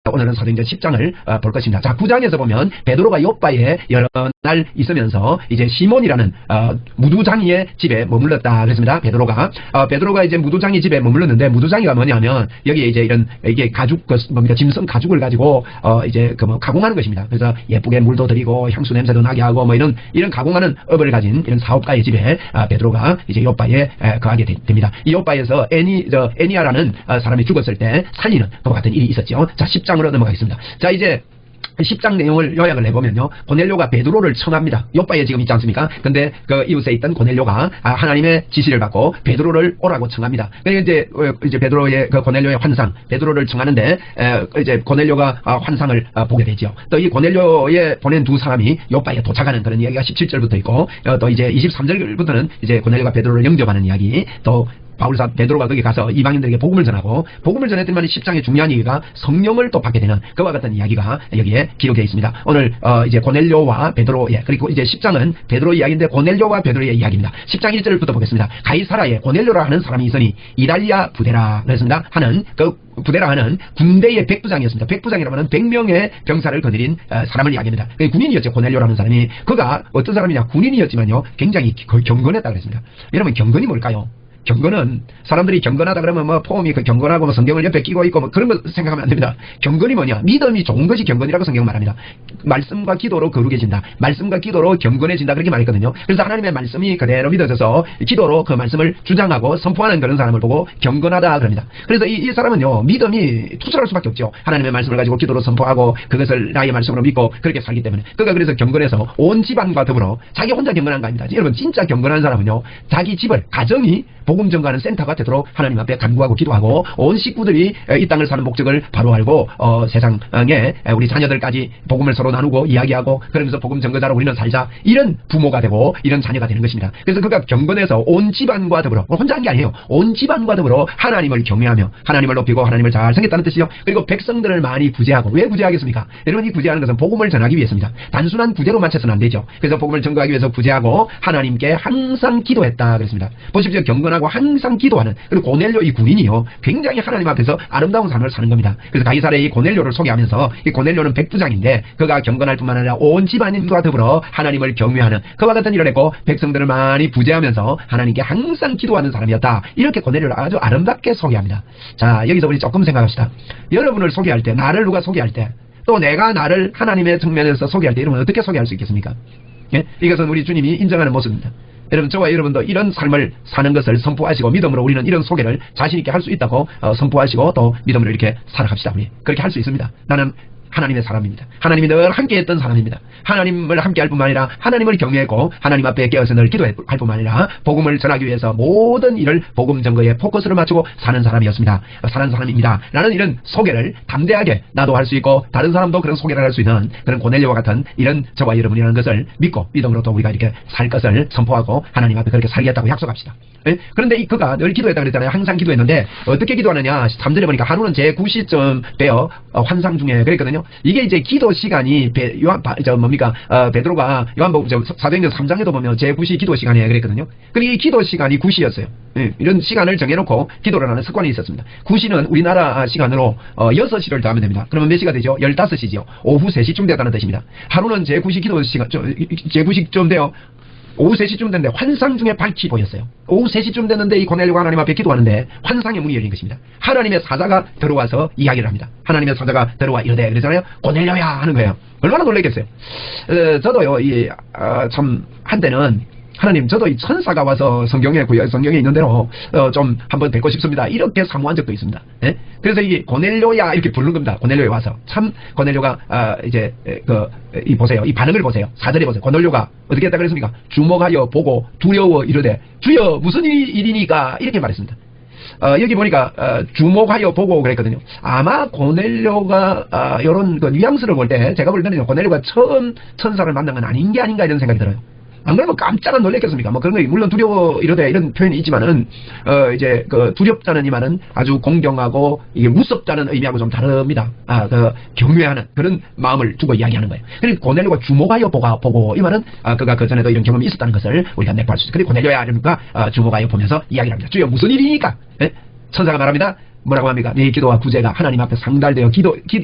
오늘은 사도행전 10장을 볼 것입니다. 자, 9장에서 보면 베드로가 요빠에 여러 날 있으면서 이제 시몬이라는 무두장이의 집에 머물렀다 그랬습니다. 베드로가 이제 무두장이 집에 머물렀는데, 무두장이가 뭐냐면 여기에 이제 이게 가죽 뭡니까, 짐승 가죽을 가지고 이제 뭐 가공하는 것입니다. 그래서 예쁘게 물도 들이고 향수 냄새도 나게 하고 뭐 이런 가공하는 업을 가진 이런 사업가의 집에 베드로가 이제 요빠에 거하게 됩니다. 이 요빠에서 애니아라는 사람이 죽었을 때 살리는 그와 같은 일이 있었죠. 자, 10장으로 넘어가겠습니다. 자, 이제 10장 내용을 요약을 해보면요, 고넬료가 베드로를 청합니다. 요빠에 지금 있지 않습니까? 근데 그 이웃에 있던 고넬료가 하나님의 지시를 받고 베드로를 오라고 청합니다. 그러니까 이제 베드로의 그 고넬료의 환상, 베드로를 청하는데 이제 고넬료가 환상을 보게 되죠. 또 이 고넬료에 보낸 두 사람이 요빠에 도착하는 그런 이야기가 17절부터 있고, 또 이제 23절부터는 이제 고넬료가 베드로를 영접하는 이야기, 또 베드로가 거기 가서 이방인들에게 복음을 전하고, 복음을 전했더니만 10장의 중요한 얘기가 성령을 또 받게 되는 그와 같은 이야기가 여기에 기록되어 있습니다. 오늘 이제 고넬료와 베드로, 그리고 이제 10장은 베드로 이야기인데 고넬료와 베드로의 이야기입니다. 10장 1절부터 보겠습니다. 가이사라에 고넬료라 하는 사람이 있으니 이달리아 부데라 그랬습니다. 하는 그 부데라 하는 군대의 백부장이었습니다. 백부장이라면 100명의 병사를 거느린 사람을 이야기합니다. 군인이었죠. 고넬료라는 사람이. 그가 어떤 사람이냐, 군인이었지만요, 굉장히 경건했다 그랬습니다. 여러분, 경건이 뭘까요? 경건은, 사람들이 경건하다 그러면 뭐 폼이 그 경건하고 뭐 성경을 옆에 끼고 있고 뭐 그런 거 생각하면 안 됩니다. 경건이 뭐냐? 믿음이 좋은 것이 경건이라고 성경은 말합니다. 말씀과 기도로 거룩해진다. 말씀과 기도로 경건해진다. 그렇게 말했거든요. 그래서 하나님의 말씀이 그대로 믿어져서 기도로 그 말씀을 주장하고 선포하는 그런 사람을 보고 경건하다 그럽니다. 그래서 이 사람은요, 믿음이 투철할 수밖에 없죠. 하나님의 말씀을 가지고 기도로 선포하고 그것을 나의 말씀으로 믿고 그렇게 살기 때문에. 그가 그래서 경건해서 온 집안과 더불어, 자기 혼자 경건한 거 아닙니다. 여러분, 진짜 경건한 사람은요, 자기 집을, 가정이 복음 전가하는 센터가 되도록 하나님 앞에 간구하고 기도하고, 온 식구들이 이 땅을 사는 목적을 바로 알고 세상에 우리 자녀들까지 복음을 서로 나누고 이야기하고 그러면서 복음 전거자로 우리는 살자, 이런 부모가 되고 이런 자녀가 되는 것입니다. 그래서 그가 경건해서 온 집안과 더불어, 혼자 한 게 아니에요, 온 집안과 더불어 하나님을 경외하며 하나님을 높이고 하나님을 잘 섬겼다는 뜻이죠. 그리고 백성들을 많이 구제하고. 왜 구제하겠습니까? 여러분, 이 구제하는 것은 복음을 전하기 위해서입니다. 단순한 구제로 맞춰서는 안 되죠. 그래서 복음을 전거하기 위해서 구제하고 하나님께 항상 기도했다 그랬습니다. 보십시오. 경건하고 항상 기도하는, 그리고 고넬료 이 군인이요, 굉장히 하나님 앞에서 아름다운 삶을 사는 겁니다. 그래서 가이사랴의 이 고넬료를 소개하면서, 이 고넬료는 백부장인데 그가 경건할 뿐만 아니라 온 집안인과 더불어 하나님을 경외하는 그와 같은 일을 했고, 백성들을 많이 부재하면서 하나님께 항상 기도하는 사람이었다. 이렇게 고넬료를 아주 아름답게 소개합니다. 자, 여기서 우리 조금 생각합시다. 여러분을 소개할 때, 나를 누가 소개할 때, 또 내가 나를 하나님의 측면에서 소개할 때, 여러분 어떻게 소개할 수 있겠습니까? 예? 이것은 우리 주님이 인정하는 모습입니다. 여러분, 저와 여러분도 이런 삶을 사는 것을 선포하시고, 믿음으로 우리는 이런 소개를 자신있게 할 수 있다고 선포하시고, 또 믿음으로 이렇게 살아갑시다. 우리 그렇게 할 수 있습니다. 나는 하나님의 사람입니다. 하나님이 늘 함께했던 사람입니다. 하나님을 함께할 뿐만 아니라 하나님을 경외했고, 하나님 앞에 깨어서 늘 기도할 뿐만 아니라 복음을 전하기 위해서 모든 일을 복음 전거에 포커스를 맞추고 사는 사람이었습니다. 사는 사람입니다. 라는 이런 소개를 담대하게 나도 할 수 있고 다른 사람도 그런 소개를 할 수 있는 그런 고넬료와 같은 이런 저와 여러분이라는 것을 믿고 믿음으로 또 우리가 이렇게 살 것을 선포하고 하나님 앞에 그렇게 살겠다고 약속합시다. 그런데 그가 늘 기도했다 그랬잖아요. 항상 기도했는데 어떻게 기도하느냐? 3절에 보니까 하루는 제 9시쯤 빼어 환상 중에 그랬거든요. 이게 이제 기도 시간이 베드로가 요한복음 사도행전 3장에도 보면 제 9시 기도 시간에 그랬거든요. 그리고 이 기도 시간이 9시였어요. 이런 시간을 정해놓고 기도를 하는 습관이 있었습니다. 9시는 우리나라 시간으로 6시를 더하면 됩니다. 그러면 몇 시가 되죠? 15시죠. 오후 3시쯤 되었다는 뜻입니다. 하루는 제 9시 기도 시간, 제 9시쯤 돼요. 오후 3시쯤 됐는데 환상 중에 밝히 보였어요. 오후 3시쯤 됐는데 이 고넬료가 하나님 앞에 기도하는데 환상의 문이 열린 것입니다. 하나님의 사자가 들어와서 이야기를 합니다. 하나님의 사자가 들어와 이러되 그러잖아요. 고넬료야 하는 거예요. 얼마나 놀랐겠어요. 저도요, 참 한때는 하나님, 저도 이 천사가 와서 성경에 있는 대로 좀 한번 뵙고 싶습니다. 이렇게 사모한 적도 있습니다. 예? 그래서 이게 고넬료야 이렇게 부르는 겁니다. 고넬료에 와서. 참 고넬료가 보세요. 이 반응을 보세요. 4절에 보세요. 고넬료가 어떻게 했다 그랬습니까? 주목하여 보고 두려워 이르되 주여 무슨 일이니까 이렇게 말했습니다. 여기 보니까 주목하여 보고 그랬거든요. 아마 고넬료가 이런 그 뉘앙스를 볼 때 제가 볼 때는 고넬료가 처음 천사를 만난 건 아닌 게 아닌가 이런 생각이 들어요. 안 그러면 깜짝 놀랐겠습니까? 뭐 그런 거 물론 두려워 이러되 이런 표현이 있지만은 이제 그 두렵다는 이 말은 아주 공경하고 이게 무섭다는 의미하고 좀 다릅니다. 경외하는 그런 마음을 두고 이야기하는 거예요. 그리고 고넬료가 주목하여 보고 이 말은 그가 그 전에도 이런 경험이 있었다는 것을 우리가 내포할 수 있어요. 그리고 고넬료야 이러니까 주목하여 보면서 이야기를 합니다. 주여 무슨 일이니까? 예? 천사가 말합니다. 뭐라고 합니까? 네 기도와 구제가 하나님 앞에 상달되어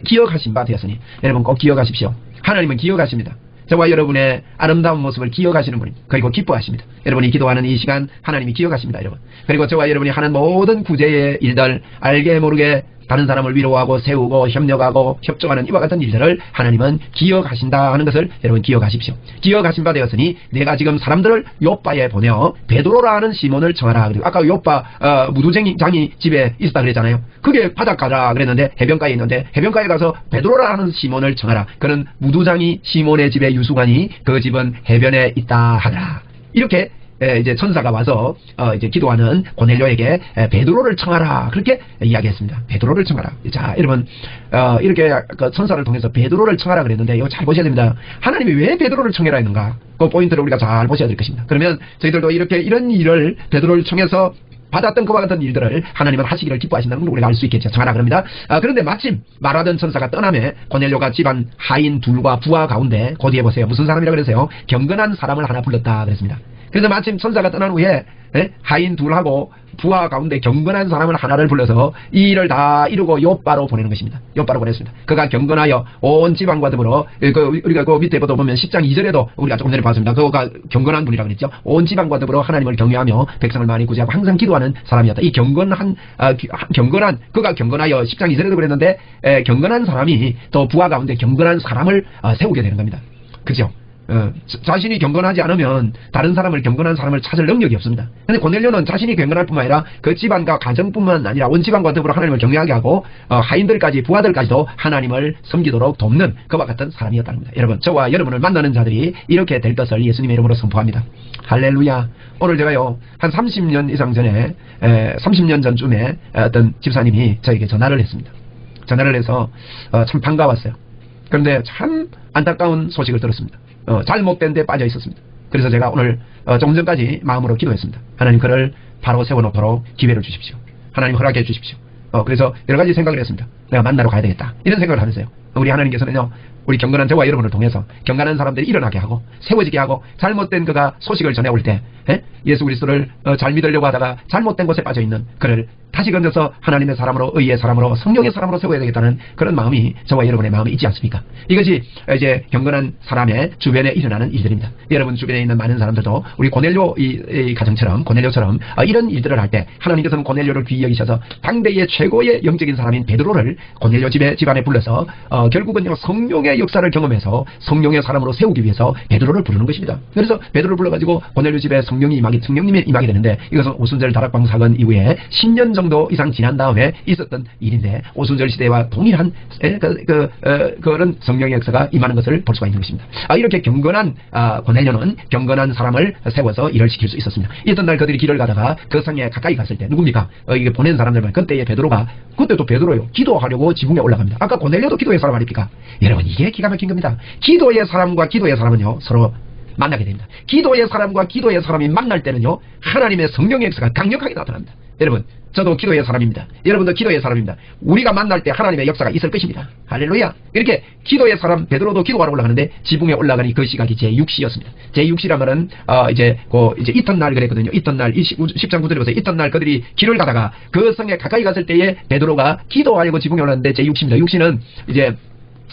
기억하신 바 되었으니 여러분 꼭 기억하십시오. 하나님은 기억하십니다. 저와 여러분의 아름다운 모습을 기억하시는 분입니다. 그리고 기뻐하십니다. 여러분이 기도하는 이 시간 하나님이 기억하십니다. 여러분. 그리고 저와 여러분이 하는 모든 구제의 일들, 알게 모르게 다른 사람을 위로하고 세우고 협력하고 협조하는 이와 같은 일들을 하나님은 기억하신다 하는 것을 여러분 기억하십시오. 기억하신 바 되었으니 내가 지금 사람들을 요빠에 보내어 베드로라 하는 시몬을 청하라. 그리고 아까 요빠 무두장이 집에 있었다 그랬잖아요. 그게 바닷가라 그랬는데 해변가에 있는데 해변가에 가서 베드로라 하는 시몬을 청하라. 그는 무두장이 시몬의 집에 유숙하니 그 집은 해변에 있다 하더라. 이렇게 이제 천사가 와서 이제 기도하는 고넬료에게 베드로를 청하라 그렇게 이야기했습니다. 베드로를 청하라. 자, 여러분 이렇게 그 천사를 통해서 베드로를 청하라 그랬는데 이거 잘 보셔야 됩니다. 하나님이 왜 베드로를 청해라 했는가? 그 포인트를 우리가 잘 보셔야 될 것입니다. 그러면 저희들도 이런 일을 베드로를 청해서 받았던 그와 같은 일들을 하나님은 하시기를 기뻐하신다는 걸 우리가 알 수 있겠죠. 청하라 그럽니다. 그런데 마침 말하던 천사가 떠남에 고넬료가 집안 하인 둘과 부하 가운데 그 뒤에 보세요. 무슨 사람이라 그랬어요? 경건한 사람을 하나 불렀다 그랬습니다. 그래서 마침 천사가 떠난 후에 하인 둘하고 부하 가운데 경건한 사람을 하나를 불러서 이 일을 다 이루고 요빠로 보내는 것입니다. 요빠로 보냈습니다. 그가 경건하여 온 지방과 더불어 우리가 그 밑에부터 보면 10장 2절에도 우리가 조금 전에 봤습니다. 그가 경건한 분이라고 그랬죠. 온 지방과 더불어 하나님을 경외하며 백성을 많이 구제하고 항상 기도하는 사람이었다. 이 경건한 그가 경건하여 10장 2절에도 그랬는데 경건한 사람이 또 부하 가운데 경건한 사람을 세우게 되는 겁니다. 그죠? 자신이 경건하지 않으면 다른 사람을 경건한 사람을 찾을 능력이 없습니다. 그런데 고넬료는 자신이 경건할 뿐만 아니라 그 집안과 가정뿐만 아니라 온 집안과 더불어 하나님을 경외하게 하고 하인들까지 부하들까지도 하나님을 섬기도록 돕는 그와 같은 사람이었다는 겁니다. 여러분, 저와 여러분을 만나는 자들이 이렇게 될 것을 예수님의 이름으로 선포합니다. 할렐루야. 오늘 제가요 한 30년 이상 전에 30년 전쯤에 어떤 집사님이 저에게 전화를 했습니다. 전화를 해서 참 반가웠어요. 그런데 참 안타까운 소식을 들었습니다. 잘못된 데 빠져 있었습니다. 그래서 제가 오늘 조금 전까지 마음으로 기도했습니다. 하나님 그를 바로 세워놓도록 기회를 주십시오. 하나님 허락해 주십시오. 그래서 여러 가지 생각을 했습니다. 내가 만나러 가야 되겠다. 이런 생각을 하면서요. 우리 하나님께서는요. 우리 경건한 저와 여러분을 통해서 경건한 사람들이 일어나게 하고 세워지게 하고 잘못된 그가 소식을 전해올 때 예수 그리스도를 잘 믿으려고 하다가 잘못된 곳에 빠져있는 그를 다시 건져서 하나님의 사람으로 의의 사람으로 성령의 사람으로 세워야 되겠다는 그런 마음이 저와 여러분의 마음이 있지 않습니까? 이것이 이제 경건한 사람의 주변에 일어나는 일들입니다. 여러분 주변에 있는 많은 사람들도 우리 고넬료 이 가정처럼 고넬료처럼 이런 일들을 할 때 하나님께서는 고넬료를 귀히 여기셔서 당대의 최고의 영적인 사람인 베드로를 고넬료 집안에 불러서 결국은요 성령의 역사를 경험해서 성령의 사람으로 세우기 위해서 베드로를 부르는 것입니다. 그래서 베드로를 불러가지고 고넬료 집에 성령님이 임하게 되는데 이것은 오순절 다락방 사건 이후에 10년 정도 이상 지난 다음에 있었던 일인데 오순절 시대와 동일한 그런 성령의 역사가 임하는 것을 볼 수가 있는 것입니다. 이렇게 경건한 고넬료는 경건한 사람을 세워서 일을 시킬 수 있었습니다. 있던 날 그들이 길을 가다가 그 성에 가까이 갔을 때 누굽니까? 이게 보낸 사람들만 그때의 베드로가 그때도 베드로요 기도하려고 지붕에 올라갑니다. 아까 고넬료도 기도의 사람 아닙니까? 여러분 이게 기가 막힌 겁니다. 기도의 사람과 기도의 사람은요 서로 만나게 됩니다. 기도의 사람과 기도의 사람이 만날 때는요 하나님의 성령의 역사가 강력하게 나타납니다. 여러분 저도 기도의 사람입니다. 여러분도 기도의 사람입니다. 우리가 만날 때 하나님의 역사가 있을 것입니다. 할렐루야. 이렇게 기도의 사람 베드로도 기도하러 올라가는데 지붕에 올라가니 그 시각이 제6시였습니다. 제6시란 말은 이제 이튿날 그랬거든요. 이튿날 10장 9절에 보세요. 이튿날 그들이 길을 가다가 그 성에 가까이 갔을 때에 베드로가 기도하려고 지붕에 올랐는데 제6시입니다. 6시는 이제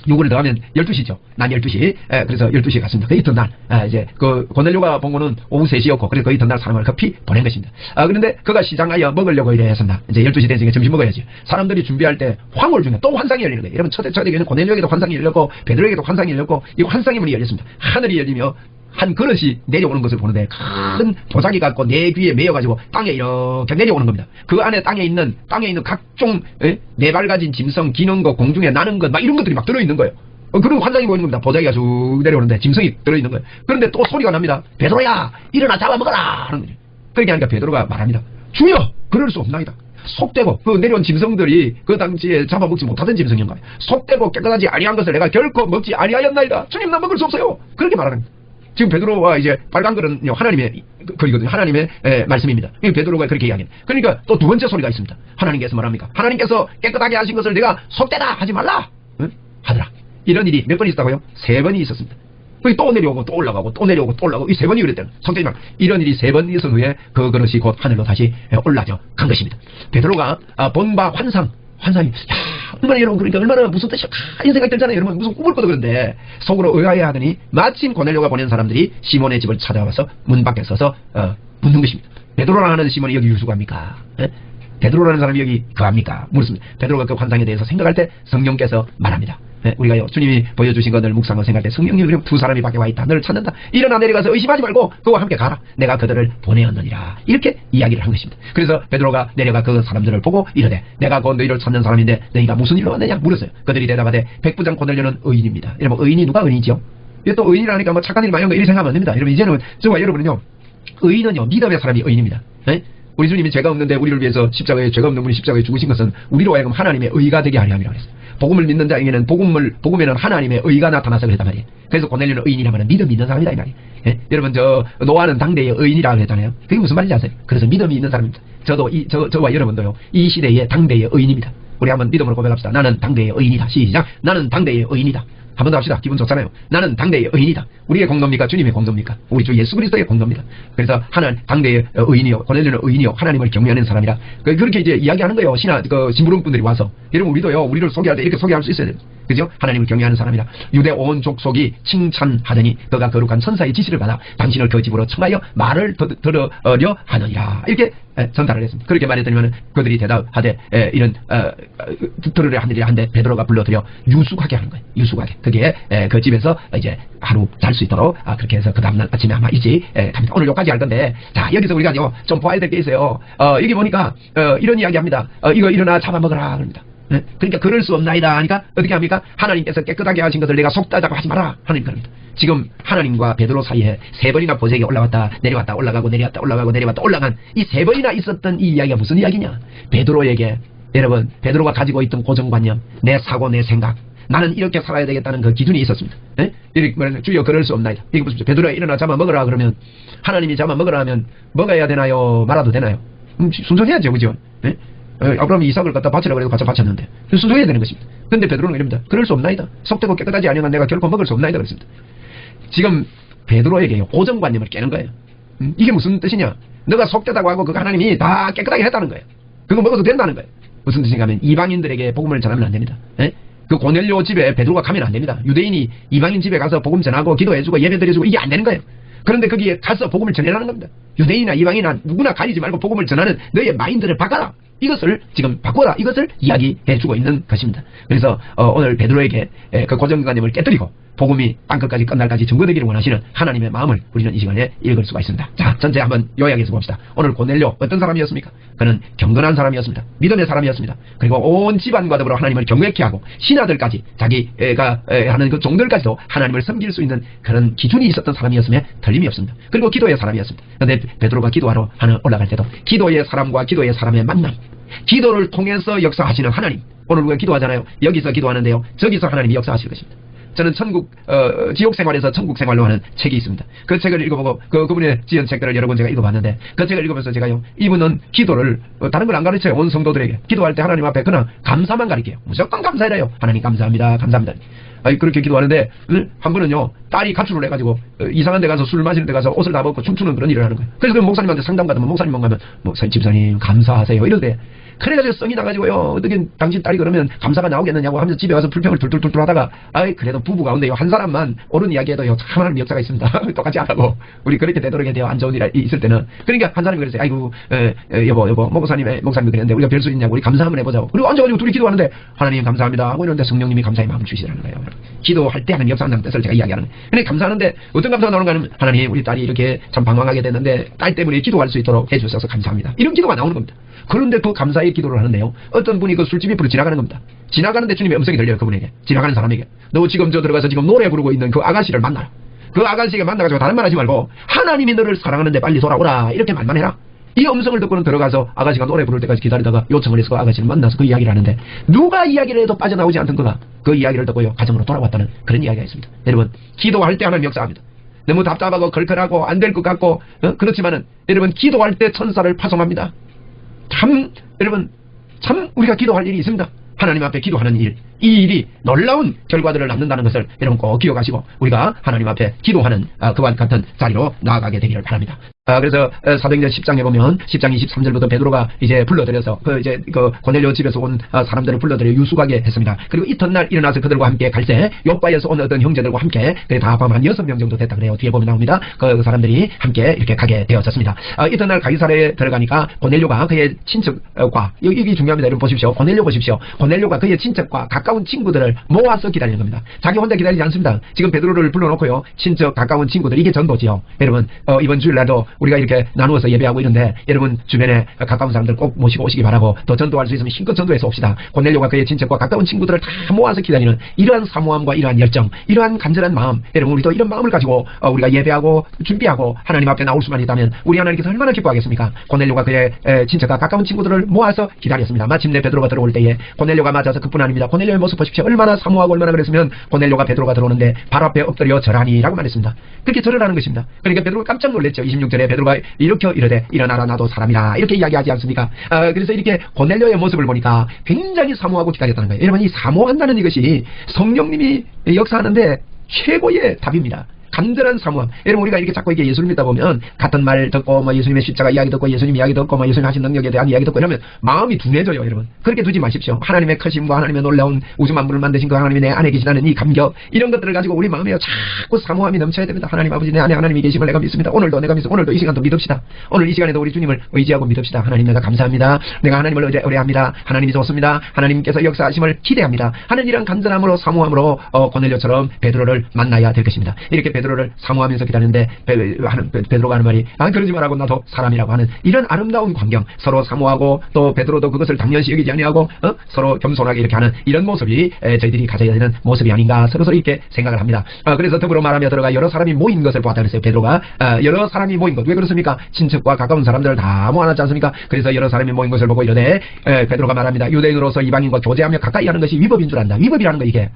6을 더하면 12시죠. 난 12시. 그래서 12시에 갔습니다. 그 이튿날, 이제, 고넬료가 본 거는 오후 3시였고, 그래서 그 이튿날 사람을 급히 보낸 것입니다. 그런데 그가 시장하여 먹으려고 이래 했었나. 이제 12시 되니까 점심 먹어야지. 사람들이 준비할 때 황홀 중에 또 환상이 열리는 거예요. 여러분, 초대교회는 고넬료에게도 환상이 열렸고, 베드로에게도 환상이 열렸고, 이 환상의 문이 열렸습니다. 하늘이 열리며, 한 그릇이 내려오는 것을 보는데 큰 도자기 갖고 내 귀에 매여가지고 땅에 이렇게 내려오는 겁니다. 그 안에 땅에 있는 각종 네발 가진 짐승, 기는 것, 공중에 나는 것, 막 이런 것들이 막 들어있는 거예요. 그런 환상이 보이는 겁니다. 도자기가 쭉 내려오는데 짐승이 들어있는 거예요. 그런데 또 소리가 납니다. 베드로야, 일어나 잡아먹어라 하는 거죠. 그렇게 하니까 베드로가 말합니다. 주여, 그럴 수 없나이다. 속되고 그 내려온 짐승들이 그 당시에 잡아먹지 못하던 짐승인가요? 속되고 깨끗하지 아니한 것을 내가 결코 먹지 아니하였나이다. 주님 나 먹을 수 없어요. 그렇게 말하는 겁니다. 지금 베드로와 이제 빨간 글은 하나님의 글이거든요. 하나님의 말씀입니다. 베드로가 그렇게 이야기합니다. 그러니까 또 두 번째 소리가 있습니다. 하나님께서 말합니까? 하나님께서 깨끗하게 하신 것을 내가 속되다 하지 말라 하더라. 이런 일이 몇 번 있었다고요? 3번이 있었습니다. 거기 또 내려오고 또 올라가고 또 내려오고 또 올라가고 이 세 번이 그랬대요. 성경이 이런 일이 세 번 있은 후에 그 그릇이 곧 하늘로 다시 올라져 간 것입니다. 베드로가 본 바 환상이 얼마나 여러분 그러니까 얼마나 무슨 뜻이야 이런 생각 들잖아요. 여러분 무슨 꿈을 꿔도 그런데 속으로 의아해 하더니 마침 고넬료가 보낸 사람들이 시몬의 집을 찾아와서 문 밖에 서서 묻는 것입니다. 베드로라는 시몬이 여기 유수갑니까? 베드로라는 사람이 여기 거합니까? 물었습니다. 베드로가 그 환상에 대해서 생각할 때 성령께서 말합니다. 우리가요 주님이 보여주신 것을 묵상하고 생각할 때 성령님이 두 사람이 밖에 와있다. 너를 찾는다. 일어나 내려가서 의심하지 말고 그와 함께 가라. 내가 그들을 보내었느니라. 이렇게 이야기를 한 것입니다. 그래서 베드로가 내려가 그 사람들을 보고 이르되 내가 곧 너희를 찾는 사람인데 너희가 무슨 일로 왔느냐 물었어요. 그들이 대답하되 백부장 고넬료는 의인입니다. 여러분 의인이 누가 의인이죠? 이게 또 의인이라니까 뭐 착한 일 많이 한 거 이렇게 생각하면 안 됩니다. 여러분 이제는 저와 여러분은요 의인은요 믿음의 사람이 의인입니다. 우리 주님이 죄가 없는데 우리를 위해서 십자가에 죄가 없는 분이 십자가에 죽으신 것은 우리로 하여금 하나님의 의가 되게 하려 함이라고 했어요. 복음을 믿는 자에게는 복음에는 하나님의 의가 나타나서 그랬단 말이에요. 그래서 고넬료는 의인이라면 믿음 있는 사람이다 이 말이에요. 여러분 저 노아는 당대의 의인이라고 했잖아요. 그게 무슨 말인지 아세요? 그래서 믿음이 있는 사람입니다. 저와 여러분도요 이 시대의 당대의 의인입니다. 우리 한번 믿음으로 고백합시다. 나는 당대의 의인이다. 시작. 나는 당대의 의인이다. 한 번 더 합시다. 기분 좋잖아요. 나는 당대의 의인이다. 우리의 공로입니까? 주님의 공로입니까? 우리 주 예수 그리스도의 공로입니다. 그래서 당대의 의인이요. 고넬료는 의인이요. 하나님을 경외하는 사람이라. 그렇게 이제 이야기하는 거예요. 심부름 분들이 와서. 여러분 우리도요. 우리를 소개할 때 이렇게 소개할 수 있어야 됩니다. 그죠? 하나님을 경외하는 사람이라. 유대 온 족속이 칭찬하더니 그가 거룩한 선사의 지시를 받아 당신을 그 집으로 청하여 말을 들으려 하느니라. 이렇게 전달을 했습니다. 그렇게 말했더니만 그들이 대답하되 이런 들으려 하느니라 한데 베드로가 불러들여 유숙하게 하는 거예요. 유숙하게. 그게 그 집에서 이제 하루 잘 수 있도록 그렇게 해서 그 다음날 아침에 아마 일찍 갑니다. 오늘 여기까지 할 건데 자 여기서 우리가 좀 봐야 될 게 있어요. 여기 보니까 이런 이야기합니다. 이거 일어나 잡아먹으라 그럽니다. 그러니까 그럴 수 없나이다 하니까 어떻게 합니까? 하나님께서 깨끗하게 하신 것을 내가 속다자고 하지 마라 하나님 그럽니다. 지금 하나님과 베드로 사이에 세 번이나 보색이 올라왔다 내려왔다 올라가고 내려왔다 올라가고 내려왔다 올라간 이 세 번이나 있었던 이 이야기가 무슨 이야기냐? 베드로에게 여러분 베드로가 가지고 있던 고정관념 내 사고 내 생각 나는 이렇게 살아야 되겠다는 그 기준이 있었습니다. 이렇게 말하면 주여 그럴 수 없나이다. 이게 무슨 베드로야 일어나 잡아먹으라 그러면 하나님이 잡아먹으라 하면 먹어야 되나요? 말아도 되나요? 순종해야죠. 그죠? 아브라함이 이삭을 갖다 바치라고 그래도 갖다 바쳤는데 순종해야 되는 것입니다. 그런데 베드로는 이럽니다. 그럴 수 없나이다. 속되고 깨끗하지 아니하면 내가 결코 먹을 수 없나이다 그랬습니다. 지금 베드로에게 고정관념을 깨는 거예요. 이게 무슨 뜻이냐? 너가 속되다고 하고 그거 하나님이 다 깨끗하게 했다는 거예요. 그거 먹어도 된다는 거예요. 무슨 뜻인가 하면 이방인들에게 복음을 전하면 안 됩니다. 그 고넬료 집에 베드로가 가면 안 됩니다. 유대인이 이방인 집에 가서 복음 전하고 기도해주고 예배드려주고 이게 안 되는 거예요. 그런데 거기에 가서 복음을 전해라는 겁니다. 유대인이나 이방인이나 누구나 가리지 말고 복음을 전하는 너의 마인드를 바꿔라. 이것을 지금 바꿔라. 이것을 이야기해주고 있는 것입니다. 그래서 오늘 베드로에게 그 고정관념을 깨뜨리고 복음이 땅끝까지 끝날까지 증거되기를 원하시는 하나님의 마음을 우리는 이 시간에 읽을 수가 있습니다. 자, 전체 한번 요약해서 봅시다. 오늘 고넬료 어떤 사람이었습니까? 그는 경건한 사람이었습니다. 믿음의 사람이었습니다. 그리고 온 집안과 더불어 하나님을 경외케 하고 신하들까지 자기가 하는 그 종들까지도 하나님을 섬길 수 있는 그런 기준이 있었던 사람이었음에 틀림이 없습니다. 그리고 기도의 사람이었습니다. 그런데 베드로가 기도하러 올라갈 때도 기도의 사람과 기도의 사람의 만남, 기도를 통해서 역사하시는 하나님. 오늘 우리가 기도하잖아요. 여기서 기도하는데요. 저기서 하나님이 역사하실 것입니다. 저는 지옥 생활에서 천국 생활로 하는 책이 있습니다. 그 책을 읽어보고 그분의 지은 책들을 여러 번 제가 읽어봤는데 그 책을 읽으면서 제가요 이분은 기도를 다른 걸 안 가르쳐요. 온 성도들에게 기도할 때 하나님 앞에 그냥 감사만 가르쳐요. 무조건 감사해라요. 하나님 감사합니다. 감사합니다. 그렇게 기도하는데 한 분은요 딸이 가출을 해가지고 이상한 데 가서 술 마시는 데 가서 옷을 다 벗고 춤추는 그런 일을 하는 거예요. 그래서 그 목사님한테 상담 받으면 목사님 뭔가 하면 목사님 집사님 감사하세요 이러대. 그래가지고 성이 나가지고요 어떻게 당신 딸이 그러면 감사가 나오겠느냐고 하면서 집에 와서 불평을 툴툴툴 하다가 그래도 부부 가운데요 한 사람만 옳은 이야기해도요 참 하나님 역사가 있습니다. 똑같이 안 하고 우리 그렇게 되도록에 대해 안 좋은 일이 있을 때는 그러니까 한 사람이 그랬어요. 아이고 여보 목사님이 그랬는데 우리가 별 수 있냐고 우리 감사 한번 해보자고. 그리고 앉아가지고 둘이 기도하는데 하나님 감사합니다 하고 이러는데 성령님이 감사의 마음을 주시라는 거예요. 기도할 때 하나님 역사한다는 뜻을 제가 이야기하는 거예요. 근데 감사하는데 어떤 감사가 나오는가 하면 하나님 우리 딸이 이렇게 참 방황하게 됐는데 딸 때문에 기도할 수 있도록 해주셔서 감사합니다. 이런 기도가 나오는 겁니다. 그런데 그 감사의 기도를 하는데요 어떤 분이 그 술집 옆으로 지나가는 겁니다. 지나가는데 주님의 음성이 들려요. 그분에게 지나가는 사람에게 너 지금 들어가서 지금 노래 부르고 있는 그 아가씨를 만나라. 그 아가씨에게 만나가지고 다른 말 하지 말고 하나님이 너를 사랑하는데 빨리 돌아오라 이렇게 말만 해라. 이 음성을 듣고는 들어가서 아가씨가 노래 부를 때까지 기다리다가 요청을 해서 그 아가씨를 만나서 그 이야기를 하는데 누가 이야기를 해도 빠져나오지 않던 그가 그 이야기를 듣고요 가정으로 돌아왔다는 그런 이야기가 있습니다. 여러분 기도할 때 하나님 역사합니다. 너무 답답하고 걸걸하고 안 될 것 같고 그렇지만은 여러분 기도할 때 천사를 파송합니다. 여러분 참 우리가 기도할 일이 있습니다. 하나님 앞에 기도하는 일 이 일이 놀라운 결과들을 낳는다는 것을 여러분 꼭 기억하시고 우리가 하나님 앞에 기도하는 그와 같은 자리로 나아가게 되기를 바랍니다. 그래서 사도행전 10장에 보면 10장 23절부터 베드로가 이제 불러들여서 그 고넬료 집에서 온 사람들을 불러들여 유숙하게 했습니다. 그리고 이튿날 일어나서 그들과 함께 갈 때 요바에서 온 어떤 형제들과 함께 다 포함한 6명 정도 됐다 그래요. 뒤에 보면 나옵니다. 그 사람들이 함께 이렇게 가게 되었었습니다. 이튿날 가이사랴에 들어가니까 고넬료가 그의 친척과 이게 중요합니다. 여러분 보십시오. 고넬료 보십시오. 고넬료가 그의 친척과 가까운 친구들을 모아서 기다리는 겁니다. 자기 혼자 기다리지 않습니다. 지금 베드로를 불러놓고요. 친척 가까운 친구들 이게 전도지요. 여러분 이번 주일날도 우리가 이렇게 나누어서 예배하고 이런데 여러분 주변에 가까운 사람들 꼭 모시고 오시기 바라고 더 전도할 수 있으면 힘껏 전도해서 옵시다. 고넬료가 그의 친척과 가까운 친구들을 다 모아서 기다리는 이러한 사모함과 이러한 열정, 이러한 간절한 마음, 여러분 우리도 이런 마음을 가지고 우리가 예배하고 준비하고 하나님 앞에 나올 수만 있다면 우리 하나님께서 얼마나 기뻐하겠습니까? 고넬료가 그의 친척과 가까운 친구들을 모아서 기다렸습니다. 마침내 베드로가 들어올 때에 고넬료가 맞아서 그뿐 아닙니다. 고넬료의 모습 보십시오. 얼마나 사모하고 얼마나 그랬으면 고넬료가 베드로가 들어오는데 발 앞에 엎드려 절하니 라고 말했습니다. 그렇게 절을 하는 것입니다. 그러니까 베드로가 깜짝 놀랐죠. 26절에 베드로가 이렇게 이르되 일어나라 나도 사람이라 이렇게 이야기하지 않습니까? 그래서 이렇게 고넬료의 모습을 보니까 굉장히 사모하고 기다렸다는 거예요. 여러분 이 사모한다는 이것이 성령님이 역사하는데 최고의 답입니다. 간절한 사모함. 여러분 우리가 이렇게 자꾸 이게 예수를 믿다 보면 같은 말 듣고 뭐 예수님의 십자가 이야기 듣고 예수님 이야기 듣고 뭐 예수님 하신 능력에 대한 이야기 듣고 이러면 마음이 둔해져요. 여러분 그렇게 두지 마십시오. 하나님의 크심과 하나님의 놀라운 우주 만물을 만드신 그 하나님이 내 안에 계시다는 이 감격 이런 것들을 가지고 우리 마음에 자꾸 사모함이 넘쳐야 됩니다. 하나님 아버지 내 안에 하나님이 계심을 내가 믿습니다. 오늘도 내가 믿습니다. 오늘도 이 시간도 믿읍시다. 오늘 이 시간에도 우리 주님을 의지하고 믿읍시다. 하나님 내가 감사합니다. 내가 하나님을 의뢰합니다. 하나님이 좋습니다. 하나님께서 역사하심을 기대합니다. 하는 이런 간절함으로 사모함으로 고넬료처럼 베드로를 만나야 될 것입니다. 이렇게 베드로를 사모하면서 기다리는데 베드로가 하는 말이 그러지 말라고 나도 사람이라고 하는 이런 아름다운 광경 서로 사모하고 또 베드로도 그것을 당연시 여기지 아니하고 서로 겸손하게 이렇게 하는 이런 모습이 저희들이 가져야 되는 모습이 아닌가 서로서로 이렇게 생각을 합니다. 그래서 더불어 말하며 들어가 여러 사람이 모인 것을 보았다 그랬어요. 베드로가 여러 사람이 모인 것 왜 그렇습니까? 친척과 가까운 사람들을 다 모아놨지 않습니까? 그래서 여러 사람이 모인 것을 보고 이러되 베드로가 말합니다. 유대인으로서 이방인과 교제하며 가까이 하는 것이 위법인 줄 안다. 위법이라는 거 이게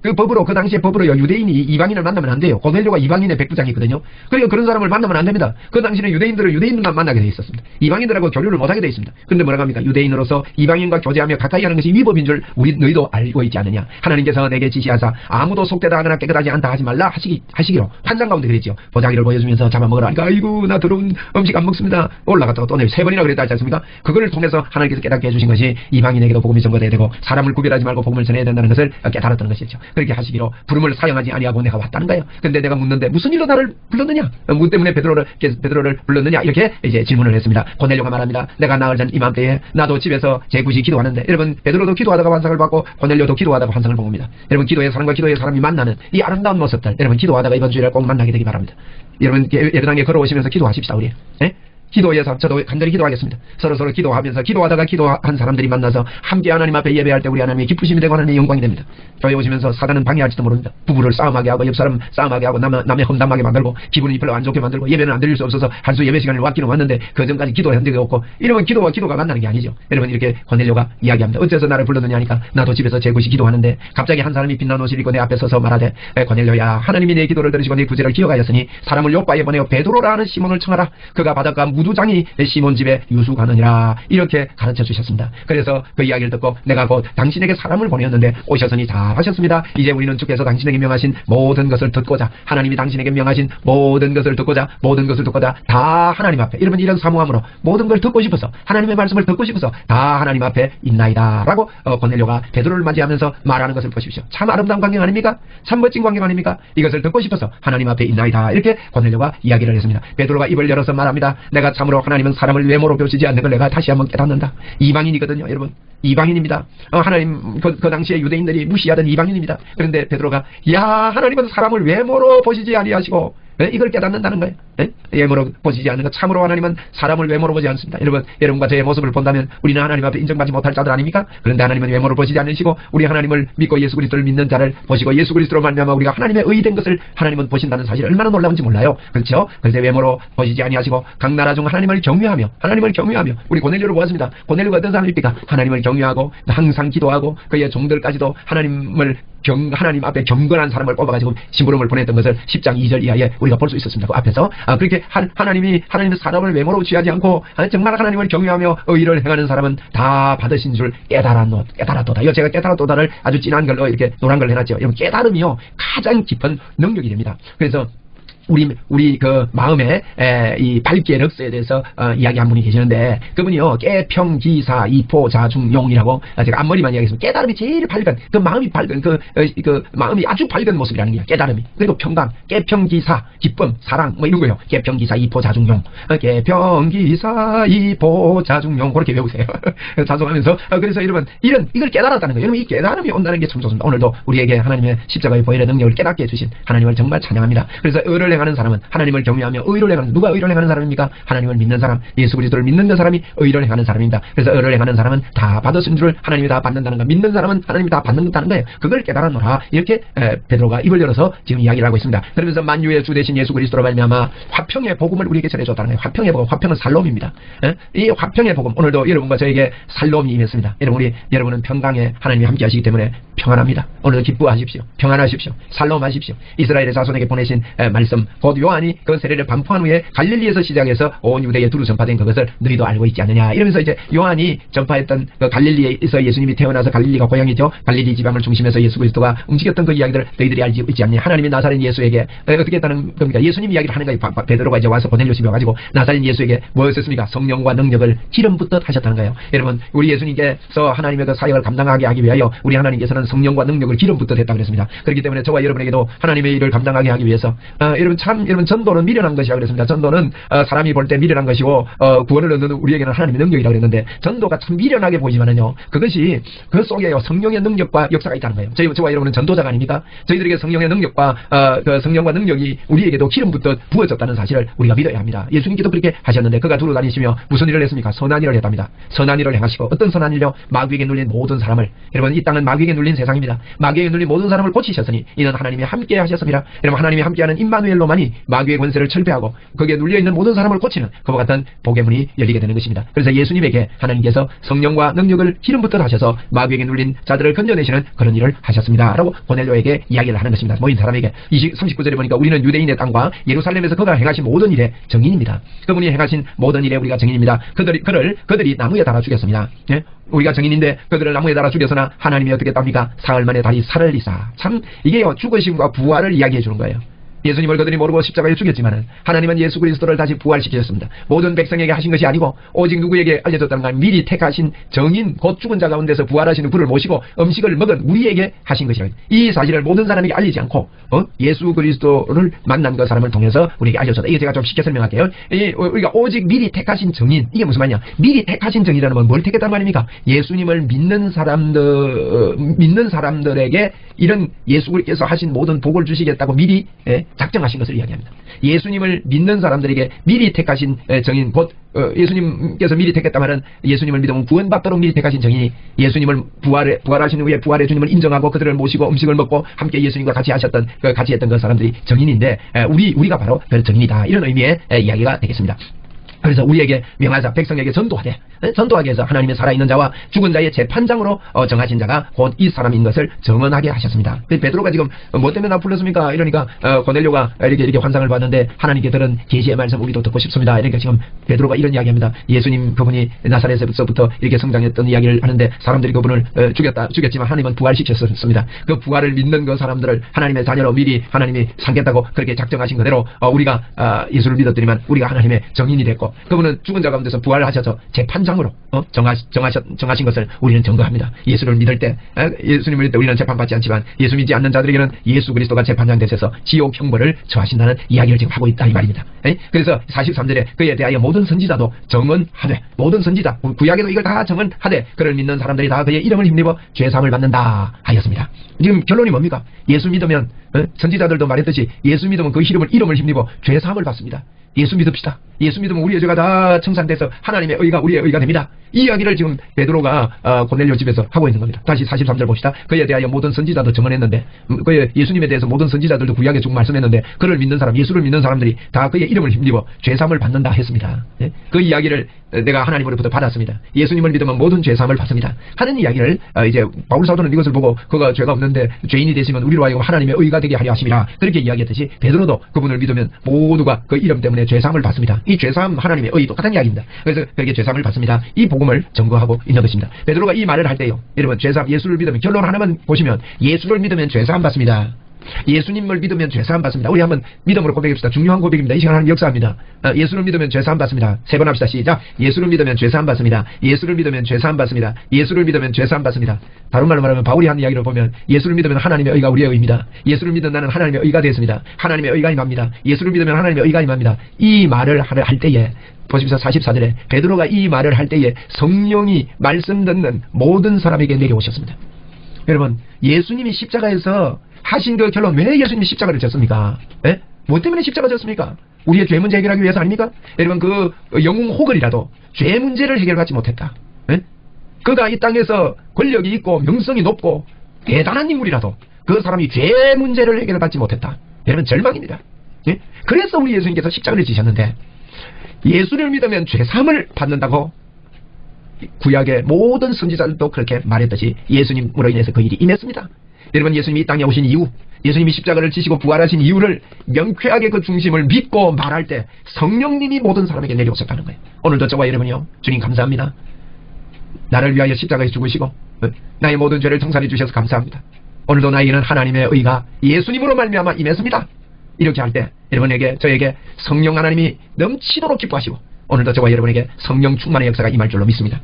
그 법으로 그 당시에 법으로요 유대인이 이방인을 만나면 안 돼요. 고넬료가 이방인의 백부장이거든요. 그러니까 그런 사람을 만나면 안 됩니다. 그 당시에는 유대인들을 유대인만 만나게 돼 있었습니다. 이방인들하고 교류를 못하게 돼 있습니다. 그런데 뭐라고 합니까? 유대인으로서 이방인과 교제하며 가까이 하는 것이 위법인 줄 너희도 알고 있지 않느냐. 하나님께서 내게 지시하사 아무도 속되다 하거나 깨끗하지 않다 하지 말라 하시기로 환상 가운데 그랬지요. 보자기를 보여주면서 잡아먹으라. 그러니까 아이고 나 더러운 음식 안 먹습니다. 올라갔다가 또 3번이나 그랬다 하지 않습니까? 그걸 통해서 하나님께서 깨닫게 해주신 것이 이방인에게도 복음이 전거돼야 되고 사람을 구별하지 말고 복음을 전해야 된다는 것을 깨달았던 것이죠. 그렇게 하시기로 부름을 사용하지 아니하고 내가 왔다는 거예요. 근데 내가 묻는데 무슨 일로 나를 불렀느냐? 뭐 때문에 베드로를 불렀느냐? 이렇게 이제 질문을 했습니다. 고넬료가 말합니다. 내가 나흘 전 이맘때에 나도 집에서 제9시 기도하는데 여러분 베드로도 기도하다가 환상을 받고 고넬료도 기도하다가 환상을 본 겁니다. 여러분 기도의 사람과 기도의 사람이 만나는 이 아름다운 모습들 여러분 기도하다가 이번 주일에 꼭 만나게 되기 바랍니다. 여러분 예배당에 걸어오시면서 기도하십시다 우리. 기도에서 저도 간절히 기도하겠습니다. 서로 기도하면서 기도하다가 기도한 사람들이 만나서 함께 하나님 앞에 예배할 때 우리 하나님의 기쁘심이 되고 하나님의 영광이 됩니다. 교회 오시면서 사단은 방해할지도 모릅니다. 부부를 싸움하게 하고 옆 사람 싸움하게 하고 남의 험담하게 만들고 기분이 별로 안 좋게 만들고 예배는 안 드릴 수 없어서 한 수 예배 시간을 왔기는 왔는데 그 전까지 기도를 한 적이 없고 이러면 기도와 기도가 만나는 게 아니죠. 여러분 이렇게 고넬료가 이야기합니다. 어째서 나를 불렀느냐 하니까 나도 집에서 제9시 기도하는데 갑자기 한 사람이 빛난 옷을 입고 내 앞에 서서 말하되 고넬료야 하나님이 내 기도를 들으시고 네 구제를 기억하였으니 사람을 요바에 보내어 베드로라 하는 시몬을 청하라. 그가 바닷가 무두장이 시몬 집에 유숙하느니라 이렇게 가르쳐 주셨습니다. 그래서 그 이야기를 듣고 내가 곧 당신에게 사람을 보내었는데 오셨으니 잘하셨습니다. 이제 우리는 주께서 당신에게 명하신 모든 것을 듣고자 하나님이 당신에게 명하신 모든 것을 듣고자 다 하나님 앞에 여러분 이런 사모함으로 모든 걸 듣고 싶어서 하나님의 말씀을 듣고 싶어서 다 하나님 앞에 있나이다 라고 고넬료가 베드로를 맞이하면서 말하는 것을 보십시오. 참 아름다운 광경 아닙니까? 참 멋진 광경 아닙니까? 이것을 듣고 싶어서 하나님 앞에 있나이다 이렇게 고넬료가 이야기를 했습니다. 베드로가 입을 열어서 말합니다. 내가 참으로 하나님은 사람을 외모로 보시지 않는 걸 내가 다시 한번 깨닫는다. 이방인이거든요 여러분. 이방인입니다. 하나님 그 당시에 유대인들이 무시하던 이방인입니다. 그런데 베드로가 야 하나님은 사람을 외모로 보시지 아니하시고 이걸 깨닫는다는 거예요. 외모로 보시지 않는 것. 참으로 하나님은 사람을 외모로 보지 않습니다. 여러분과 저의 모습을 본다면 우리는 하나님 앞에 인정받지 못할 자들 아닙니까? 그런데 하나님은 외모를 보시지 않으시고 우리 하나님을 믿고 예수 그리스도를 믿는 자를 보시고 예수 그리스도로 말미암아 우리가 하나님의 의된 것을 하나님은 보신다는 사실이 얼마나 놀라운지 몰라요. 그렇죠? 그래서 외모로 보시지 아니하시고 각 나라 중 하나님을 경외하며 우리 고넬료를 보았습니다. 고넬료가 어떤 사람입니까? 하나님을 경외하고 항상 기도하고 그의 종들까지도 하나님을 하나님 앞에 경건한 사람을 뽑아가지고 심부름을 보냈던 것을 10장 2절 이하에 우리가 볼 수 있었습니다. 그 앞에서 그렇게 하나님의 사람을 외모로 취하지 않고 정말 하나님을 경외하며 의를 행하는 사람은 다 받으신 줄 깨달았도다. 이거 제가 깨달았도다를 아주 진한 걸로 이렇게 노란 걸 해놨죠. 여러분, 깨달음이요 가장 깊은 능력이 됩니다. 그래서 우리 그 마음의 이 밝기의 럭스에 대해서 이야기한 분이 계시는데, 그분이요 깨평기사 이포자중용이라고, 제가 앞머리만 이야기했습니다. 깨달음이 제일 밝은, 그 마음이 밝은 그 마음이 아주 밝은 모습이라는 거야. 깨달음이. 그리고 평강, 깨평기사, 기쁨, 사랑 뭐 이런 거예요. 깨평기사 이포자중용, 깨평기사 이포자중용, 그렇게 외우세요. 찬송하면서. 그래서 여러분 이걸 깨달았다는 거예요. 여러분, 이 깨달음이 온다는 게 참 좋습니다. 오늘도 우리에게 하나님의 십자가의 보혈의 능력을 깨닫게 해주신 하나님을 정말 찬양합니다. 그래서 의를 행하는 사람은 하나님을 경외하며 의를 행하는, 누가 의를 행하는 사람입니까? 하나님을 믿는 사람, 예수 그리스도를 믿는 그 사람이 의를 행하는 사람입니다. 그래서 의를 행하는 사람은 다 받으신 줄 하나님이 다 받는다는 거, 믿는 사람은 하나님이 다 받는다는 거예요. 그걸 깨달았노라. 이렇게 베드로가 입을 열어서 지금 이야기를 하고 있습니다. 그러면서 만유의 주 되신 예수 그리스도로 말미암아 화평의 복음을 우리에게 전해줬다는 거예요. 화평의 복음, 화평은 살롬입니다. 이 화평의 복음, 오늘도 여러분과 저에게 살롬이 임했습니다. 여러분은 평강에 하나님이 함께 하시기 때문에 평안합니다. 오늘도 기뻐하십시오. 평안하십시오. 살롬하십시오. 이스라엘의 자손에게 보내신 말씀, 곧 요한이 그 세례를 반포한 후에 갈릴리에서 시작해서 온 유대에 두루 전파된 그것을 너희도 알고 있지 않느냐. 이러면서 이제 요한이 전파했던 그 갈릴리에서 예수님이 태어나서, 갈릴리가 고향이죠. 갈릴리 지방을 중심해서 예수 그리스도가 움직였던 그 이야기들을 너희들이 알지 있지 않느냐. 하나님이 나사렛 예수에게 어떻게 했다는 겁니까? 예수님 이야기를 하는 거예요. 베드로가 이제 와서 고넬료심에 와가지고 나사렛 예수에게 무엇했습니까? 성령과 능력을 기름 붓듯 하셨다는 거예요. 여러분, 우리 예수님께서 하나님의 그 사역을 감당하게 하기 위하여 우리 하나님께서는 성령과 능력을 기름 붓듯 했다고 그랬습니다. 그렇기 때문에 저와 여러분에게도 하나님의 일을 감당하게 하기 위해서 여러분 전도는 미련한 것이라고 그랬습니다. 전도는 사람이 볼 때 미련한 것이고 구원을 얻는 우리에게는 하나님의 능력이라고 그랬는데, 전도가 참 미련하게 보이지만은요, 그것이 그 속에요 성령의 능력과 역사가 있다는 거예요. 저와 여러분은 전도자가 아닙니까? 저희들에게 성령의 능력과 그 성령과 능력이 우리에게도 기름 붓듯 부어졌다는 사실을 우리가 믿어야 합니다. 예수님께도 그렇게 하셨는데, 그가 두루 다니시며 무슨 일을 했습니까? 선한 일을 했답니다. 선한 일을 행하시고, 어떤 선한 일요? 마귀에게 눌린 모든 사람을, 여러분 이 땅은 마귀에게 눌린 세상입니다. 마귀에게 눌린 모든 사람을 고치셨으니 이는 하나님이 함께 하셨습니다. 여러분, 하나님이 함께하는 임마누엘로만이 마귀의 권세를 철폐하고 거기에 눌려있는 모든 사람을 고치는 그와 같은 복의 문이 열리게 되는 것입니다. 그래서 예수님에게 하나님께서 성령과 능력을 기름 붓듯 하셔서 마귀에게 눌린 자들을 건져내시는 그런 일을 하셨습니다 라고 고넬료에게 이야기를 하는 것입니다. 모인 사람에게. 39절에 보니까 우리는 유대인의 땅과 예루살렘에서 그가 행하신 모든 일의 증인입니다. 그분이 행하신 모든 일에 우리가 증인입니다. 그들이 나무에 달아 죽였습니다. 예? 우리가 증인인데 그들을 나무에 달아 죽였으나 하나님이 어떻게 했답니까? 사흘 만에 다시 살을 이사. 참 이게요, 죽으심과 부활을 이야기해 주는 거예요. 예수님을 그들이 모르고 십자가에 죽였지만 하나님은 예수 그리스도를 다시 부활시키셨습니다. 모든 백성에게 하신 것이 아니고 오직 누구에게 알려졌다는 건 미리 택하신 정인, 곧 죽은 자 가운데서 부활하시는 그를 모시고 음식을 먹은 우리에게 하신 것이라. 이 사실을 모든 사람에게 알리지 않고 예수 그리스도를 만난 그 사람을 통해서 우리에게 알려줬다. 이게 제가 좀 쉽게 설명할게요. 우리가 오직 미리 택하신 정인, 이게 무슨 말이냐? 미리 택하신 정인이라는 건 뭘 택했단 말입니까? 예수님을 믿는 사람들에게 이런 예수께서 하신 모든 복을 주시겠다고 미리 작정하신 것을 이야기합니다. 예수님을 믿는 사람들에게 미리 택하신 정인, 곧 예수님께서 미리 택했다마는 예수님을 믿으면 구원받도록 미리 택하신 정인이 예수님을 부활하신 후에 부활의 주님을 인정하고 그들을 모시고 음식을 먹고 함께 예수님과 같이 하셨던 같이 했던 그 사람들이 정인인데, 우리가 바로 그 정인이다, 이런 의미의 이야기가 되겠습니다. 그래서 우리에게 명하사 백성에게 전도하게 해서 하나님의 살아있는 자와 죽은 자의 재판장으로 정하신 자가 곧 이 사람인 것을 정언하게 하셨습니다. 베드로가 지금 뭐 때문에 나 불렀습니까? 이러니까 고넬료가 이렇게 환상을 봤는데 하나님께 들은 계시의 말씀 우리도 듣고 싶습니다. 이러니까 지금 베드로가 이런 이야기합니다. 예수님 그분이 나사렛에서부터 이렇게 성장했던 이야기를 하는데 사람들이 그분을 죽였지만 하나님은 부활시켰습니다. 그 부활을 믿는 그 사람들을 하나님의 자녀로 미리 하나님이 삼겠다고 그렇게 작정하신 그대로 우리가 예수를 믿었더니만 우리가 하나님의 정인이 됐고, 그분은 죽은 자 가운데서 부활하셔서 재판장으로 정하신 것을 우리는 증거합니다. 예수를 믿을 때, 예수님을 믿을 때 우리는 재판받지 않지만 예수 믿지 않는 자들에게는 예수 그리스도가 재판장 되셔서 지옥 형벌을 처하신다는 이야기를 지금 하고 있다 이 말입니다. 그래서 43절에 그에 대하여 모든 선지자도 정언하되, 모든 선지자 구약에도 이걸 다 정언하되 그를 믿는 사람들이 다 그의 이름을 힘입어 죄사함을 받는다 하였습니다. 지금 결론이 뭡니까? 예수 믿으면 선지자들도 말했듯이 예수 믿으면 그 이름을 힘입어 죄사함을 받습니다. 예수 믿읍시다. 예수 믿으면 우리의 죄가 다 청산돼서 하나님의 의가 우리의 의가 됩니다. 이 이야기를 지금 베드로가 고넬료 집에서 하고 있는 겁니다. 다시 43절 봅시다. 그에 대하여 모든 선지자도 증언했는데, 그의 예수님에 대해서 모든 선지자들도 구약에 쭉 말씀했는데, 그를 믿는 사람, 예수를 믿는 사람들이 다 그의 이름을 힘입어 죄사함을 받는다 했습니다. 그 이야기를 내가 하나님으로부터 받았습니다. 예수님을 믿으면 모든 죄사함을 받습니다. 하는 이야기를 이제 바울 사도는 이것을 보고 그가 죄가 없는데 죄인이 되시면 우리로 하여금 하나님의 의가 되게 하려 하심이라 그렇게 이야기했듯이 베드로도 그분을 믿으면 모두가 그 이름 때문에 죄사함을 받습니다. 이 죄사함 하나님의 의 똑같은 이야기입니다. 그래서 그에게 죄사함을 받습니다. 이 복음을 증거하고 있는 것입니다. 베드로가 이 말을 할 때요, 여러분 죄사함, 예수를 믿으면 결론 하나만 보시면 예수를 믿으면 죄사함 받습니다. 예수님을 믿으면 죄사함 받습니다. 우리 한번 믿음으로 고백합시다. 중요한 고백입니다. 이 시간 하나님 역사합니다. 예수를 믿으면 죄사함 받습니다. 세 번 합시다. 시작. 예수를 믿으면 죄사함 받습니다. 예수를 믿으면 죄사함 받습니다. 예수를 믿으면 죄사함 받습니다. 다른 말로 말하면 바울이 한 이야기를 보면 예수를 믿으면 하나님의 의가 우리의 의입니다. 예수를 믿는 나는 하나님의 의가 되었습니다. 하나님의 의가 임합니다. 예수를 믿으면 하나님의 의가 임합니다. 이 말을 할 때에 보십시오. 44절에 베드로가 이 말을 할 때에 성령이 말씀 듣는 모든 사람에게 내려오셨습니다. 여러분, 예수님이 십자가에서 하신 그 결론, 왜 예수님이 십자가를 졌습니까? 에? 뭐 때문에 십자가 졌습니까? 우리의 죄 문제 해결하기 위해서 아닙니까? 여러분, 그 영웅 호글이라도 죄 문제를 해결받지 못했다. 에? 그가 이 땅에서 권력이 있고 명성이 높고 대단한 인물이라도 그 사람이 죄 문제를 해결받지 못했다. 여러분, 절망입니다. 예? 그래서 우리 예수님께서 십자가를 지셨는데 예수를 믿으면 죄사함을 받는다고 구약의 모든 선지자들도 그렇게 말했듯이 예수님으로 인해서 그 일이 임했습니다. 여러분, 예수님이 이 땅에 오신 이유, 예수님이 십자가를 지시고 부활하신 이유를 명쾌하게 그 중심을 믿고 말할 때 성령님이 모든 사람에게 내려오셨다는 거예요. 오늘도 저와 여러분이요, 주님 감사합니다. 나를 위하여 십자가에 죽으시고 나의 모든 죄를 청산해 주셔서 감사합니다. 오늘도 나에게는 하나님의 의가 예수님으로 말미암아 임했습니다. 이렇게 할 때 여러분에게, 저에게 성령 하나님이 넘치도록 기뻐하시고 오늘도 저와 여러분에게 성령 충만의 역사가 임할 줄로 믿습니다.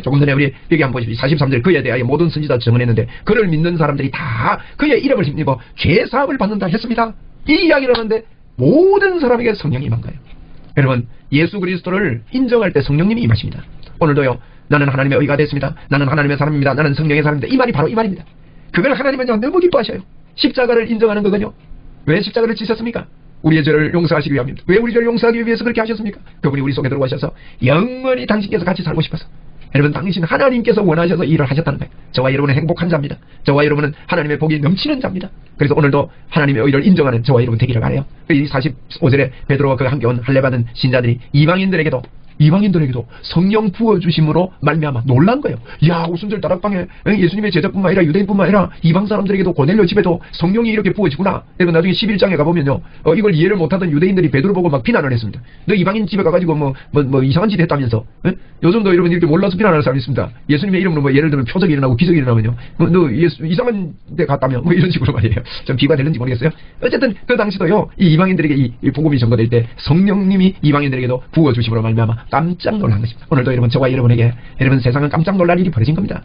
조금 전에 우리 여기 한번 보십시오. 43절 그에 대하여 모든 선지자 증언했는데 그를 믿는 사람들이 다 그의 이름을 힘입어 죄사함을 받는다 했습니다. 이 이야기를 하는데 모든 사람에게 성령이 임한 거예요. 여러분, 예수 그리스도를 인정할 때 성령님이 임하십니다. 오늘도요, 나는 하나님의 의가 됐습니다. 나는 하나님의 사람입니다. 나는 성령의 사람입니다. 이 말이 바로 이 말입니다. 그걸 하나님은요 너무 기뻐하셔요. 십자가를 인정하는 거군요. 왜 십자가를 지셨습니까? 우리의 죄를 용서하시기 위함입니다. 왜 우리 죄를 용서하기 위해서 그렇게 하셨습니까? 그분이 우리 속에 들어가셔서 영원히 당신께서 같이 살고 싶어서, 여러분, 당신 하나님께서 원하셔서 일을 하셨다는 거예요. 저와 여러분은 행복한 자입니다. 저와 여러분은 하나님의 복이 넘치는 자입니다. 그래서 오늘도 하나님의 의를 인정하는 저와 여러분 되기를 바라요. 이 45절에 베드로와 그가 함께 온 할례받은 신자들이 이방인들에게도 성령 부어주심으로 말미암아 놀란 거예요. 야, 오순절 다락방에 예수님의 제자뿐만 아니라 유대인뿐만 아니라 이방 사람들에게도 고넬료 집에도 성령이 이렇게 부어지구나. 여러분, 나중에 11장에 가보면요, 이걸 이해를 못하던 유대인들이 베드로 보고 막 비난을 했습니다. 너 이방인 집에 가가지고 뭐 이상한 짓 했다면서. 요즘도 여러분 이렇게 몰라서 비난하는 사람이 있습니다. 예수님의 이름으로 뭐 예를 들면 표적이 일어나고 기적이 일어나면요, 너 이상한 데 갔다며, 뭐 이런 식으로 말이에요. 좀 비가 되는지 모르겠어요. 어쨌든 그 당시도요, 이 이방인들에게 이 복음이 전거될 때 성령님이 이방인들에게도 부어주심으로 말미암아 깜짝 놀란 것입니다. 오늘도 여러분, 저와 여러분에게, 여러분, 세상은 깜짝 놀랄 일이 벌어진 겁니다.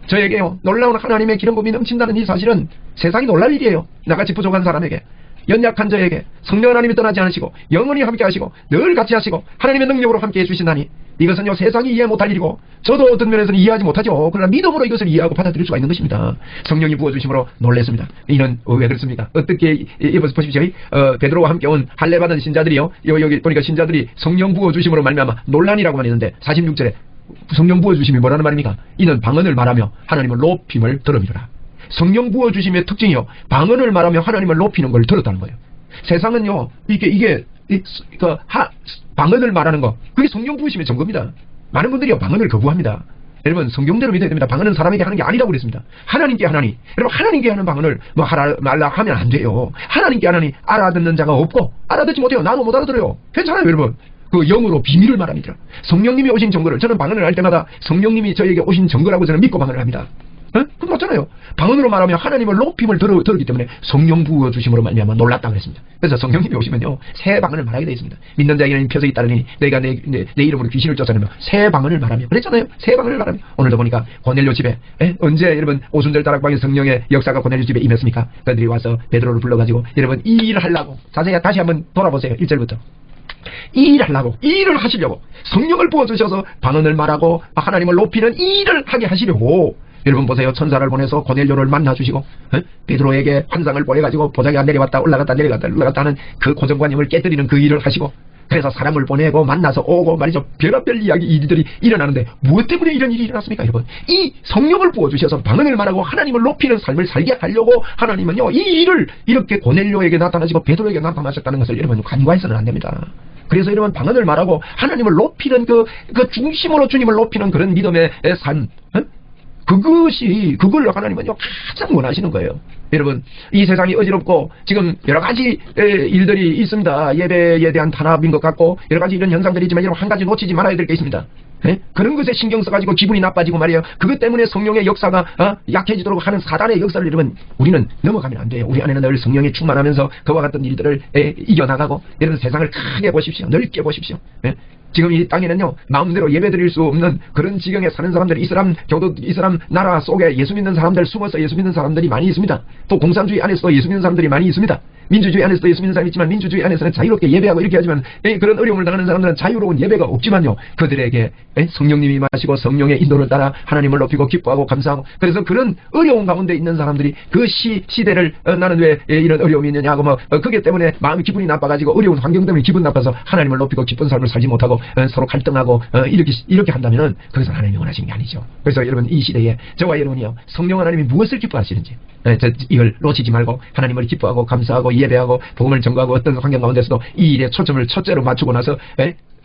저에게요, 놀라운 하나님의 기름 부음이 넘친다는 이 사실은 세상이 놀랄 일이에요. 나같이 부족한 사람에게, 연약한 저에게 성령 하나님이 떠나지 않으시고 영원히 함께 하시고 늘 같이 하시고 하나님의 능력으로 함께 해주신다니, 이것은요 세상이 이해 못할 일이고 저도 어떤 면에서는 이해하지 못하죠. 그러나 믿음으로 이것을 이해하고 받아들일 수가 있는 것입니다. 성령이 부어주심으로 놀랐습니다. 이는 왜 그렇습니까? 어떻게 보십시오. 베드로와 함께 온 할례받은 신자들이요, 여기 보니까 신자들이 성령 부어주심으로 말미암아 논란이라고 말했는데 46절에 성령 부어주심이 뭐라는 말입니까? 이는 방언을 말하며 하나님을 높임을 들음이라. 성령 부어주심의 특징이요, 방언을 말하며 하나님을 높이는 걸 들었다는 거예요. 세상은요, 방언을 말하는 거, 그게 성령 부으심의 증거입니다. 많은 분들이요, 방언을 거부합니다. 여러분, 성경대로 믿어야 됩니다. 방언은 사람에게 하는 게 아니라고 그랬습니다. 하나님께 하나니, 여러분, 하나님께 하는 방언을 뭐 말라 하면 안 돼요. 하나님께 하나니 알아듣는 자가 없고 알아듣지 못해요. 나도 못 알아들어요. 괜찮아요, 여러분. 그 영으로 비밀을 말합니다. 성령님이 오신 증거를, 저는 방언을 할 때마다 성령님이 저에게 오신 증거라고 저는 믿고 방언을 합니다. 그건 맞잖아요. 방언으로 말하면 하나님을 높임을 들었기 때문에 성령 부어주심으로 말미암아 놀랐다고 그랬습니다. 그래서 성령님이 오시면요, 새 방언을 말하게 되어 있습니다. 믿는 자에게는 표적이 따르니 내가 내 이름으로 귀신을 쫓아내며 새 방언을 말하며, 그랬잖아요. 새 방언을 말하며. 오늘도 보니까 고넬료 집에, 언제 여러분 오순절 다락방의 성령의 역사가 고넬료 집에 임했습니까? 그들이 와서 베드로를 불러가지고, 여러분 이 일을 하려고, 자세히 다시 한번 돌아보세요. 1절부터. 이 일을 하려고, 이 일을 하시려고 성령을 부어주셔서 방언을 말하고 하나님을 높이는 이 일을 하게 하시려고 여러분 보세요. 천사를 보내서 고넬료를 만나주시고 베드로에게 환상을 보여가지고 보자기가 내려왔다 올라갔다 내려갔다 올라갔다 하는 그 고정관념을 깨뜨리는 그 일을 하시고, 그래서 사람을 보내고 만나서 오고 말이죠. 별의별 이야기 일들이 일어나는데 무엇 때문에 이런 일이 일어났습니까, 여러분? 이 성령을 부어주셔서 방언을 말하고 하나님을 높이는 삶을 살게 하려고 하나님은요, 이 일을 이렇게 고넬료에게 나타나시고 베드로에게 나타나셨다는 것을 여러분 간과해서는 안 됩니다. 그래서 여러분 방언을 말하고 하나님을 높이는 그 중심으로 주님을 높이는 그런 믿음의 삶, 그걸 하나님은요 가장 원하시는 거예요. 여러분, 이 세상이 어지럽고 지금 여러 가지 일들이 있습니다. 예배에 대한 탄압인 것 같고 여러 가지 이런 현상들이 있지만 여러분 한 가지 놓치지 말아야 될 게 있습니다. 그런 것에 신경 써가지고 기분이 나빠지고 말이에요. 그것 때문에 성령의 역사가 약해지도록 하는 사단의 역사를 여러분 우리는 넘어가면 안 돼요. 우리 안에는 늘 성령이 충만하면서 그와 같은 일들을 이겨나가고, 여러분 세상을 크게 보십시오. 넓게 보십시오. 지금 이 땅에는요 마음대로 예배드릴 수 없는 그런 지경에 사는 사람들이, 이슬람 나라 속에 예수 믿는 사람들, 숨어서 예수 믿는 사람들이 많이 있습니다. 또 공산주의 안에서도 예수 믿는 사람들이 많이 있습니다. 민주주의 안에서도 예수 믿는 사람이 있지만 민주주의 안에서는 자유롭게 예배하고 이렇게 하지만 그런 어려움을 당하는 사람들은 자유로운 예배가 없지만요, 그들에게 성령님이 마시고 성령의 인도를 따라 하나님을 높이고 기뻐하고 감사하고, 그래서 그런 어려운 가운데 있는 사람들이 그 시대를 나는 왜 이런 어려움이 있느냐고 그게 때문에 마음이 기분이 나빠가지고 어려운 환경 때문에 기분 나빠서 하나님을 높이고 기쁜 삶을 살지 못하고 서로 갈등하고 이렇게 한다면은 그것은 하나님이 원하시는 게 아니죠. 그래서 여러분 이 시대에 저와 여러분이요 성령 하나님이 무엇을 기뻐하시는지 이걸 놓치지 말고 하나님을 기뻐하고 감사하고 예배하고 복음을 전가하고 어떤 환경 가운데서도 이 일에 초점을 첫째로 맞추고 나서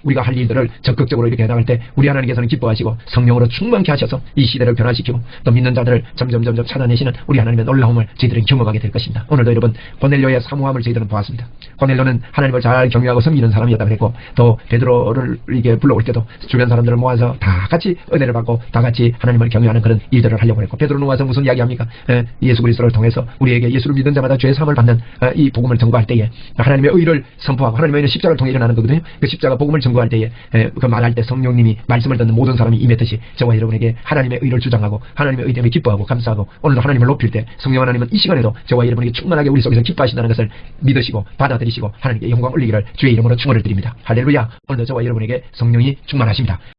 우리가 할 일들을 적극적으로 이렇게 해나갈 때 우리 하나님께서는 기뻐하시고 성령으로 충만케 하셔서 이 시대를 변화시키고 또 믿는 자들을 점점 찾아내시는 우리 하나님의 놀라움을 저희들은 경험하게 될 것입니다. 오늘도 여러분 고넬료의 사모함을 저희들은 보았습니다. 고넬료는 하나님을 잘 경외하고 섬기는 사람이었다 그랬고, 또 베드로를 이게 불러올 때도 주변 사람들을 모아서 다 같이 은혜를 받고 다 같이 하나님을 경외하는 그런 일들을 하려고 했고, 베드로는 와서 무슨 이야기합니까? 예수 그리스도를 통해서 우리에게 예수를 믿는 자마다 죄 사함을 받는 이 복음을 전거할 때에 하나님의 의를 선포하고, 하나님의 의는 십자가를 통해 일어나는 거거든요. 그 십자가 복음을 전거할 때에 그 말할 때 성령님이 말씀을 듣는 모든 사람이 임했듯이 저와 여러분에게 하나님의 의를 주장하고 하나님의 의 때문에 기뻐하고 감사하고, 오늘도 하나님을 높일 때 성령 하나님은 이 시간에도 저와 여러분에게 충만하게 우리 속에서 기뻐하신다는 것을 믿으시고 받아들이시고 하나님께 영광 올리기를 주의 이름으로 축원을 드립니다. 할렐루야. 오늘도 저와 여러분에게 성령이 충만하십니다.